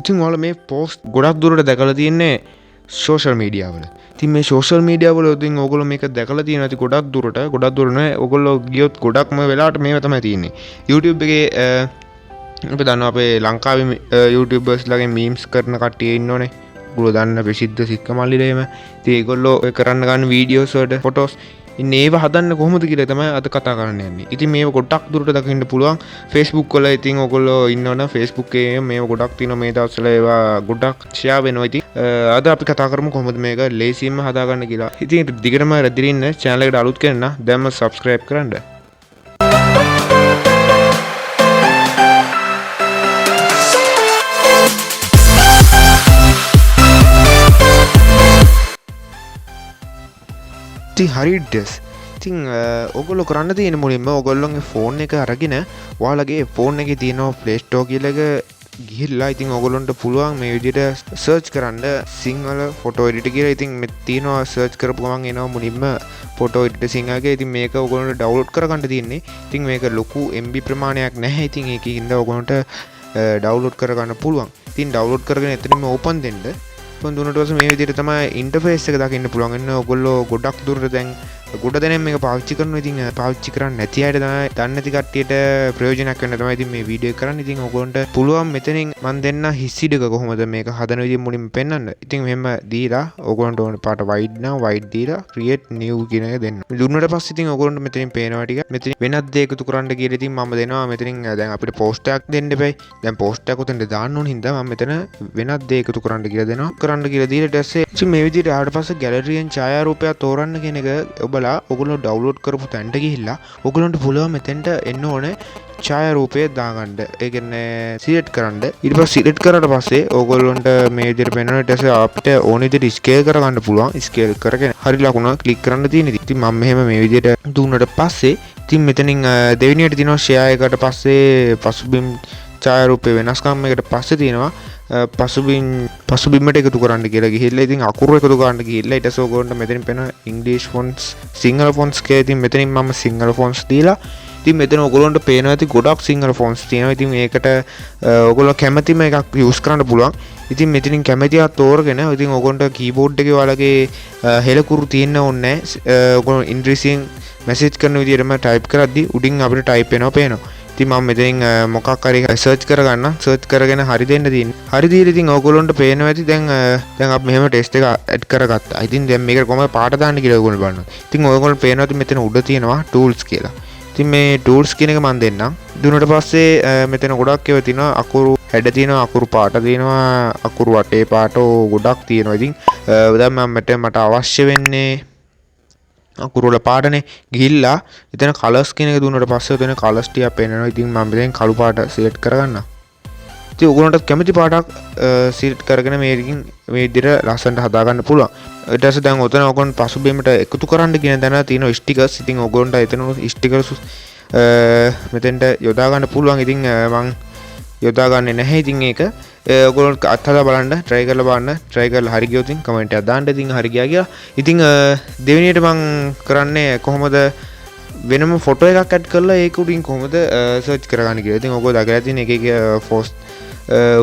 ඉතින් ඔයාලා මේ පෝස්ට් ගොඩක් දුරට දැකලා තියෙන්නේ සෝෂල් මීඩියා වල. ඉතින් මේ සෝෂල් මීඩියා වල ඉතින් ඕගොල්ලෝ මේක දැකලා තියෙනවා. ඉතින් ගොඩක් දුර නෑ. ඕගොල්ලෝ ගියොත් ගොඩක්ම වෙලාවට මේව තමයි තියෙන්නේ. YouTube එකේ අපි දන්නවා අපේ ලංකාවේ YouTubers ලගේ මීම්ස් කරන කට්ටිය ඉන්නෝනේ. ඔයගොල්ලෝ දන්න ප්‍රසිද්ධ සික්කමල්ලිලා එහෙම. ඉතින් ඒගොල්ලෝ ඔය කරන්න ගන්න වීඩියෝස් වලට ෆොටෝස් ඉන්නේ ඒව හදන්න කොහොමද කියලා තමයි අද කතා කරන්න යන්නේ. ඉතින් මේව ගොඩක් දුරට දකින්න පුළුවන් Facebook වල. ඉතින් ඔයගොල්ලෝ ඉන්නවනම් Facebook එකේ මේව ගොඩක් තියෙනවා මේ දවස්වල. ඒවා ගොඩක් ෂෙයා වෙනවා. ඉතින් අද අපි කතා කරමු කොහොමද මේක ලේසියෙන්ම හදාගන්න කියලා. ඉතින් දිගටම රැඳිලා ඉන්න channel එකට අලුත් කෙනෙක් නම් දැන්ම subscribe කරන්න. හරිඩස්. ඉතින් ඔයගොල්ලෝ කරන්න තියෙන මුලින්ම ඔයගොල්ලෝගේ ෆෝන් එක අරගෙන ඔයාලගේ ෆෝන් එකේ තියෙන Play Store කියලා එක ගිහිල්ලා ඉතින් ඔයගොල්ලන්ට පුළුවන් මේ විදිහට සර්ච් කරන්න සිංහල ෆොටෝ එඩිටර් කියලා. ඉතින් මෙත් තියෙනවා සර්ච් කරපු ගමන් එනවා මුලින්ම ෆොටෝ එඩිටර් සිංහලගේ. ඉතින් මේක ඔයගොල්ලන්ට ඩවුන්ලෝඩ් කරගන්න තියෙන්නේ. ඉතින් මේක ලොකු MB ප්‍රමාණයක් නැහැ. ඉතින් ඒකින්ද ඔයගොල්ලන්ට ඩවුන්ලෝඩ් කරගන්න පුළුවන්. ඉතින් ඩවුන්ලෝඩ් කරගෙන එතනින්ම ඕපන් දෙන්න. දුන්නට පස්සේ මේ විදිහට තමයි ඉන්ටර්ෆේස් එක දකින්න පුළුවන්. එන්න ඔයගොල්ලෝ ගොඩක් දුරට දැන් ගොඩ දෙනෙක් මේක පාවිච්චි කරනවා. ඉතින් පාවිච්චි කරන්නේ නැති අයට තමයි දන්නේ නැති කට්ටියට ප්‍රයෝජනයක් වෙන්න තමයි ඉතින් මේ වීඩියෝ එක කරන්නේ. ඉතින් ඔයගොල්ලන්ට පුළුවන් මෙතනින් මම දෙන්න හිස්සිඩක කොහොමද මේක හදන විදිහ මුලින්ම පෙන්නන්න. ඉතින් මෙහෙම දීලා ඔයගොල්ලන්ට ඕන පාට white නම් white දීලා create new කියන එක දෙන්න. දුන්නට පස්සේ ඉතින් ඔයගොල්ලන්ට මෙතනින් පේනවා ටික. මෙතනින් වෙනත් දේ එකතු කරන්න කියලා ඉතින් මම දෙනවා. මෙතනින් දැන් අපිට පෝස්ට් එකක් දෙන්න එපයි. දැන් පෝස්ට් එකක් උතෙන්ට දාන්න ඕන හින්දා මම මෙතන වෙනත් දේ එකතු කරන්න කියලා දෙනවා. කරන්න කියලා දීලා ඊට පස්සේ ඉතින් මේ විදිහට ආවට පස්සේ ගැලරියෙන් ඡායාරූපයක් තෝරන්න කියන එක ඔබලා ඔයගොල්ලෝ ඩවුන්ලෝඩ් කරපු තැනට ගිහිල්ලා ඔයගොල්ලන්ට පුළුවන් මෙතෙන්ට එන්න ඕනේ ඡායාරූපය දාගන්න. ඒ කියන්නේ සිලෙක්ට් කරන්න. ඊට පස්සේ සිලෙක්ට් කරාට පස්සේ ඔයගොල්ලන්ට මේ විදිහට පේනවා. ඊට පස්සේ අපිට ඕන විදිහට ස්කේල් කරගන්න පුළුවන්. ස්කේල් කරගෙන හරි ලකුණ ක්ලික් කරන්න තියෙනවා. ඉතින් මම මෙහෙම මේ විදිහට දුන්නට පස්සේ ඉතින් මෙතනින් දෙවෙනියට තියෙනවා ෂෙයා එකට පස්සේ පසුබිම් ඡායාරූපේ වෙනස්කම් එකට පස්සේ තියෙනවා පසුබිමට එකතු කරන්න කියලා ගිහිල්ලා ඉතින් අකුරු එකතු කරන්න ගිහිල්ලා ඊට පස්සේ ඔයගොල්ලන්ට මෙතනින් පේන ඉංග්‍රීසි ෆොන්ට්ස් සිංහල ෆොන්ට්ස් කියලා. ඉතින් මෙතනින් මම සිංහල ෆොන්ට්ස් දීලා ඉතින් මෙතන ඔයගොල්ලන්ට පේනවා ඇති ගොඩක් සිංහල ෆොන්ට්ස් තියෙනවා. ඉතින් ඒකට ඔයගොල්ලෝ කැමතිම එකක් යූස් කරන්න පුළුවන්. ඉතින් මෙතනින් කැමතියක් තෝරගෙන ඉතින් ඔයගොල්ලන්ට කීබෝඩ් එකේ ඔයාලගේ හෙලකුරු තියෙන්න ඕනේ නැහැ. ඔයගොල්ලෝ ඉංග්‍රීසියෙන් මැසේජ් කරන විදිහටම ටයිප් කරද්දි උඩින් අපිට ටයිප් වෙනවා පේනවා. ඉතින් මම මෙතනින් මොකක් හරි සර්ච් කරගන්න. සර්ච් කරගෙන හරි දෙන්න තියෙන්නේ. හරි දීලා ඉතින් ඔයගොල්ලන්ට පේනවා ඇති දැන් අපි මෙහෙම ටෙස්ට් එක ඇඩ් කරගත්තා. ඉතින් දැන් මේකට කොහමද පාට දාන්න කියලා ඔයගොල්ලෝ බලනවා. ඉතින් ඔයගොල්ලෝ පේනවා ඇති මෙතන උඩ තියෙනවා tools කියලා. ඉතින් මේ tools කියන එක මම දෙන්නම්. දුන්නට පස්සේ මෙතන ගොඩක් ඒවා තියෙනවා. අකුරු හැඩ තියෙනවා, අකුරු පාට තියෙනවා, අකුරු වටේ පාට ගොඩක් තියෙනවා. ඉතින් දැන් මට අවශ්‍ය වෙන්නේ අකුරු වල පාටනේ. ගිහිල්ලා එතන කලර්ස් කියන එක දුන්නට පස්සේ එතන කලර්ස් ටික පේනවා. ඉතින් මම මෙතෙන් කළු පාට සිලෙක්ට් කරගන්නවා. ඉතින් ඔයගොල්ලන්ට කැමති පාටක් සිලෙක්ට් කරගෙන මේකකින් මේ විදිහට ලස්සනට හදාගන්න පුළුවන්. ඊට පස්සේ දැන් ඔතන ඔයගොල්ලන් පසුබිමට එකතු කරන්න කියන තැන තියෙන ස්ටිකර්ස්. ඉතින් ඔයගොල්ලන්ට එතන ස්ටිකර්ස් මෙතෙන්ට යොදා ගන්න පුළුවන්. ඉතින් මම යොදා ගන්නේ නැහැ. ඉතින් ඒක ඔයගොල්ලෝ අත්හදා බලන්න try කරලා බලන්න. try කරලා හරි ගියොත් කමෙන්ට් එකක් දාන්න. ඉතින් හරි ගියා කියලා. ඉතින් දෙවෙනියට මම කරන්නේ කොහොමද වෙනම ෆොටෝ එකක් ඇඩ් කරලා ඒක උඩින් කොහොමද සර්ච් කරගන්න කියලා. ඉතින් ඔයගොල්ලෝ දකලා තියෙන එක එක පෝස්ට්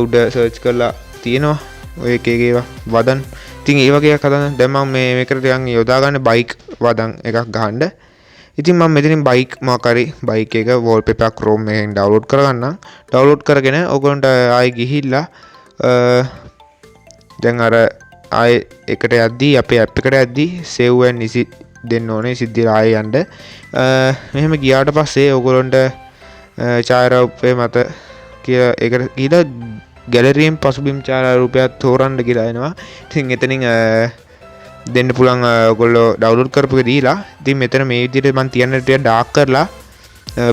උඩ සර්ච් කරලා තියෙනවා. ඔය එක එක ඒවා වදන්. ඉතින් ඒ වගේ එකක් හදන්න. දැන් මම මේකට ටිකක් යොදා ගන්න බයික් වදන් එකක් ගහන්න. ඉතින් මම මෙතනින් බයික් මොකක් හරි බයික් එක wallpaper Chrome එකෙන් download කරගන්නම්. download කරගෙන ඔයගොල්ලන්ට ආයෙ ගිහිල්ලා දැන් අර ආයෙ එකට යද්දී අපේ app එකට යද්දී save and exit දෙන්න ඕනේ. සිද්ධියට ආයෙ යන්න. මෙහෙම ගියාට පස්සේ ඔයගොල්ලන්ට ඡායාරූපේ මත කියලා ඒකට ගිහලා ගැලරියෙන් පසුබිම් ඡායාරූපයක් තෝරන්න කියලා එනවා. ඉතින් එතනින් දෙන්න පුළුවන් ඔයගොල්ලෝ ඩවුන්ලෝඩ් කරපු එක දීලා. ඉතින් මෙතන මේ විදිහට මම තියන්න ටික ඩාර්ක් කරලා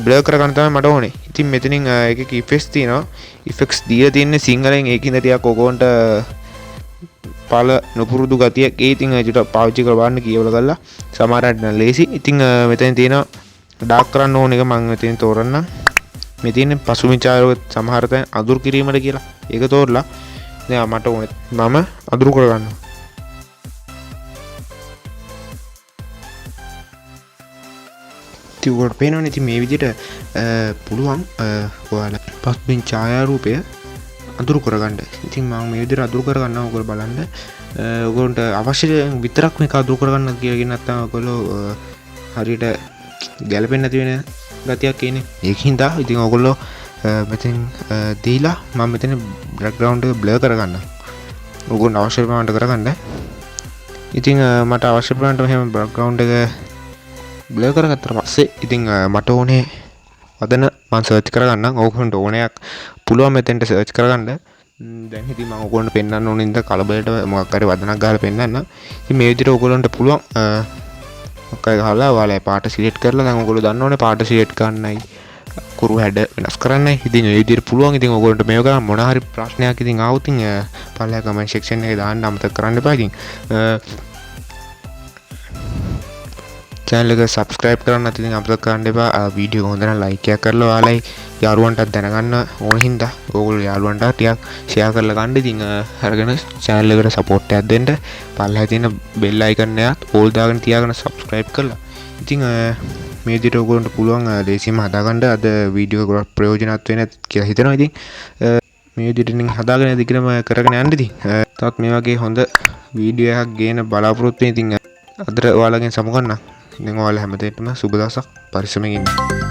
බ්ලර් කරගන්න තමයි මට ඕනේ. ඉතින් මෙතනින් එකක ඉෆෙක්ට්ස් තියෙනවා. ඉෆෙක්ට්ස් දීලා තියෙන්නේ සිංහලෙන්. ඒකින්ද ටිකක් ඔයගොන්ට පළ නොපුරුදු ගතියක්. ඒ ඉතින් චුට්ටක් පාවිච්චි කරලා බලන්න කියවල කරලා සමහරවිට නම් ලේසි. ඉතින් මෙතන තියෙනවා ඩාර්ක් කරන්න ඕන එක මම මෙතනින් තෝරන්නම්. මේ තියෙන්නේ පසුබිම් ඡායාරූප සමහර තැන් අඳුරු කිරීමට කියලා. ඒක තෝරලා දැන් මට ඕනේ මම අඳුරු කරගන්නවා. ඔයාලට පේනවනේ. ඉතින් මේ විදිහට පුළුවන් ඔයාලා පසුබිම් ඡායාරූපය අඳුරු කරගන්න. ඉතින් මම මේ විදිහට අඳුරු කරගන්නවා. ඔයගොල්ලෝ බලන්න. ඔයගොල්ලන්ට අවශ්‍ය විතරක් මේක අඳුරු කරගන්න කියලා නැත්නම් ඔයගොල්ලෝ හරියට ගැලපෙන්නේ නැති වෙන ගතියක් ඉන්නේ. ඒකින්ද ඉතින් ඔයගොල්ලෝ මෙතෙන් දීලා මම මෙතන බෑග්ග්‍රවුන්ඩ් එක බ්ලර් කරගන්නවා. ඔයගොල්ලෝ අවශ්‍ය ප්‍රමාණයට කරගන්න. ඉතින් මට අවශ්‍ය ප්‍රමාණයට මෙහෙම බෑග්ග්‍රවුන්ඩ් එක බ්ලර් කරගත්තට පස්සේ ඉතින් මට ඕනේ වදන මම සර්ච් කරගන්නම්. ඕගොල්ලන්ට ඕනයක් පුළුවන් මෙතෙන්ට සර්ච් කරගන්න. දැන් ඉතින් මම ඕගොල්ලන්ට පෙන්වන්න ඕන ඉඳ කලබලට මොකක් හරි වදනක් ගහලා පෙන්වන්න. ඉතින් මේ විදිහට ඕගොල්ලන්ට පුළුවන් මොකක් හරි ගහලා ඔයාලා පාට සිලෙක්ට් කරලා දැන් ඕගොල්ලෝ දන්නවනේ පාට සිලෙක්ට් කරන්නයි කුරු හැඩ වෙනස් කරන්නයි. ඉතින් මේ විදිහට පුළුවන්. ඉතින් ඕගොල්ලන්ට මේක ගන්න මොන හරි ප්‍රශ්නයක් ඉතින් ආවොත් ඉතින් පල්ලා කමෙන්ට් සෙක්ෂන් එකේ දාන්න අමතක කරන්න එපා. ඉතින් channel එක subscribe කරන්න නැත්නම් ඉතින් අමතක කරන්න එපා. වීඩියෝ එක හොඳ නම් like එකක් කරලා ඔයාලයි යාළුවන්ටත් දැනගන්න ඕන හින්දා ඕගොල්ලෝ යාළුවන්ට ටිකක් share කරලා ගන්න. ඉතින් අරගෙන channel එකට support එකක් දෙන්න. පල්ලෙහා තියෙන bell icon එකත් all දාගෙන තියාගෙන subscribe කරලා. ඉතින් මේ විදිහට ඔයගොල්ලන්ට පුළුවන් ලේසියෙන්ම හදාගන්න. අද වීඩියෝ එක ගොඩක් ප්‍රයෝජනවත් වෙන කියලා හිතනවා. ඉතින් මේ විදිහට ඉතින් හදාගෙන දිගටම කරගෙන යන්න. ඉතින් තවත් මේ වගේ හොඳ වීඩියෝ එකක් ගේන බලාපොරොත්තු වෙන. ඉතින් අදට ඔයාලගෙන් සමුගන්නම්. ඉතින් ඔයාලා හැමදේටම සුබ දවසක් පරිස්සමෙන් ඉන්න.